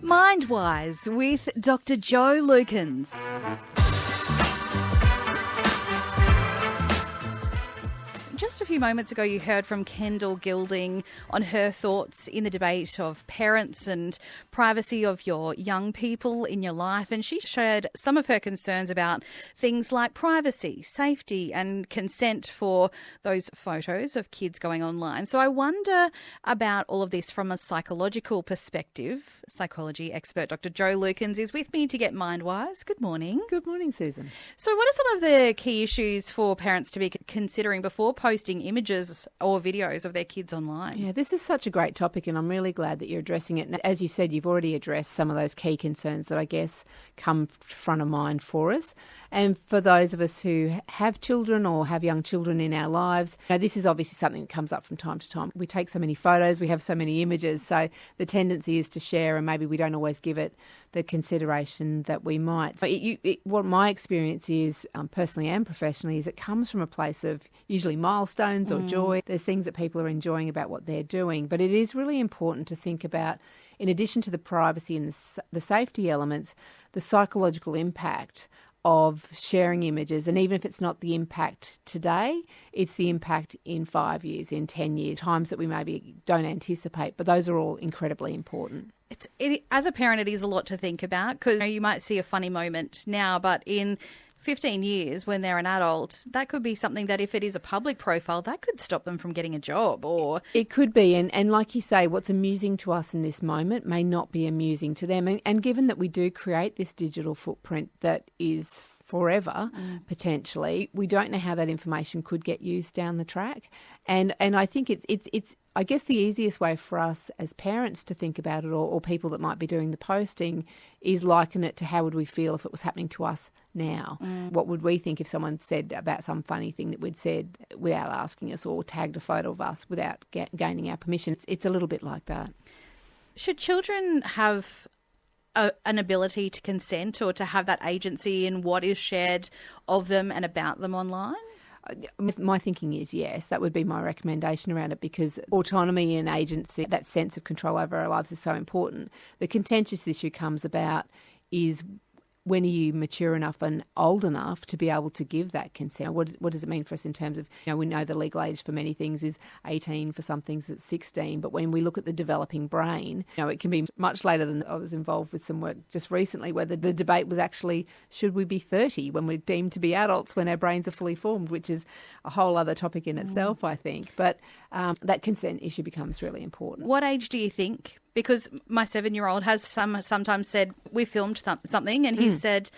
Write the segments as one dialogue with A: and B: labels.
A: Mindwise with Dr. Joe Lukens. Just a few moments ago, you heard from Kendall Gilding on her thoughts in the debate of parents and privacy of your young people in your life. And she shared some of her concerns about things like privacy, safety and consent for those photos of kids going online. So I wonder about all of this from a psychological perspective. Psychology expert Dr. Joe Lukens is with me to get Mindwise. Good morning.
B: Good morning, Susan.
A: So what are some of the key issues for parents to be considering before posting images or videos of their kids online?
B: Yeah, this is such a great topic and I'm really glad that you're addressing it. And as you said, you've already addressed some of those key concerns that I guess come front of mind for us. And for those of us who have children or have young children in our lives, this is obviously something that comes up from time to time. We take so many photos, we have so many images, so the tendency is to share and maybe we don't always give it the consideration that we might. So what my experience is, personally and professionally, is it comes from a place of usually milestones or joy. There's things that people are enjoying about what they're doing. But it is really important to think about, in addition to the privacy and the safety elements, the psychological impact of sharing images. And even if it's not the impact today, it's the impact in 5 years, in 10 years, times that we maybe don't anticipate. But those are all incredibly important.
A: As a parent, it is a lot to think about because you might see a funny moment now, but in 15 years when they're an adult, that could be something that if it is a public profile, that could stop them from getting a job. Or
B: it could be. And like you say, what's amusing to us in this moment may not be amusing to them. And given that we do create this digital footprint that is forever, potentially, we don't know how that information could get used down the track. And I think it's I guess the easiest way for us as parents to think about it, or people that might be doing the posting, is liken it to how would we feel if it was happening to us now? What would we think if someone said about some funny thing that we'd said without asking us, or tagged a photo of us without gaining our permission? It's a little bit like that. Should
A: children have an ability to consent or to have that agency in what is shared of them and about them online?
B: My thinking is yes, that would be my recommendation around it, because autonomy and agency, that sense of control over our lives, is so important. The contentious issue comes about is, when are you mature enough and old enough to be able to give that consent? What does it mean for us in terms of, we know the legal age for many things is 18, for some things it's 16, but when we look at the developing brain, it can be much later than. I was involved with some work just recently where the debate was actually, should we be 30 when we're deemed to be adults when our brains are fully formed, which is a whole other topic in itself, I think. But that consent issue becomes really important.
A: What age do you think? Because my 7-year-old has sometimes said, we filmed something and he said,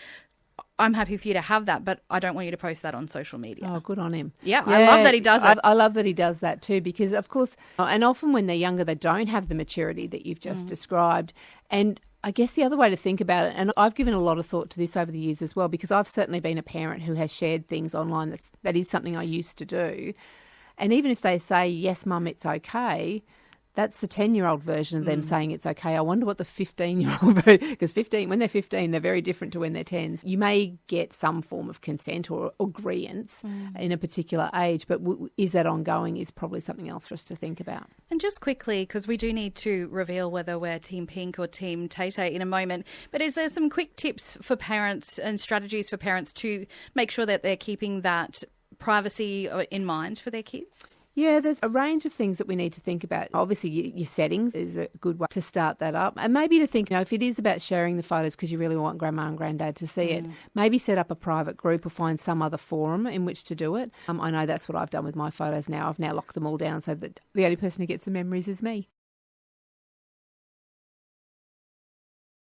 A: I'm happy for you to have that, but I don't want you to post that on social media.
B: Oh, good on him.
A: Yeah, I love that he does it.
B: I love that he does that too, because of course, and often when they're younger, they don't have the maturity that you've just described. And I guess the other way to think about it, and I've given a lot of thought to this over the years as well, because I've certainly been a parent who has shared things online. That is something I used to do. And even if they say, yes, Mum, it's okay, that's the 10-year-old version of them saying it's okay. I wonder what the 15-year-old, because when they're 15, they're very different to when they're 10s. You may get some form of consent or agreeance in a particular age, but is that ongoing is probably something else for us to think about.
A: And just quickly, because we do need to reveal whether we're Team Pink or Team Tay-Tay in a moment, but is there some quick tips for parents and strategies for parents to make sure that they're keeping that privacy in mind for their kids?
B: Yeah, there's a range of things that we need to think about. Obviously, your settings is a good way to start that up. And maybe to think, if it is about sharing the photos because you really want grandma and granddad to see it, maybe set up a private group or find some other forum in which to do it. I know that's what I've done with my photos now. I've now locked them all down so that the only person who gets the memories is me.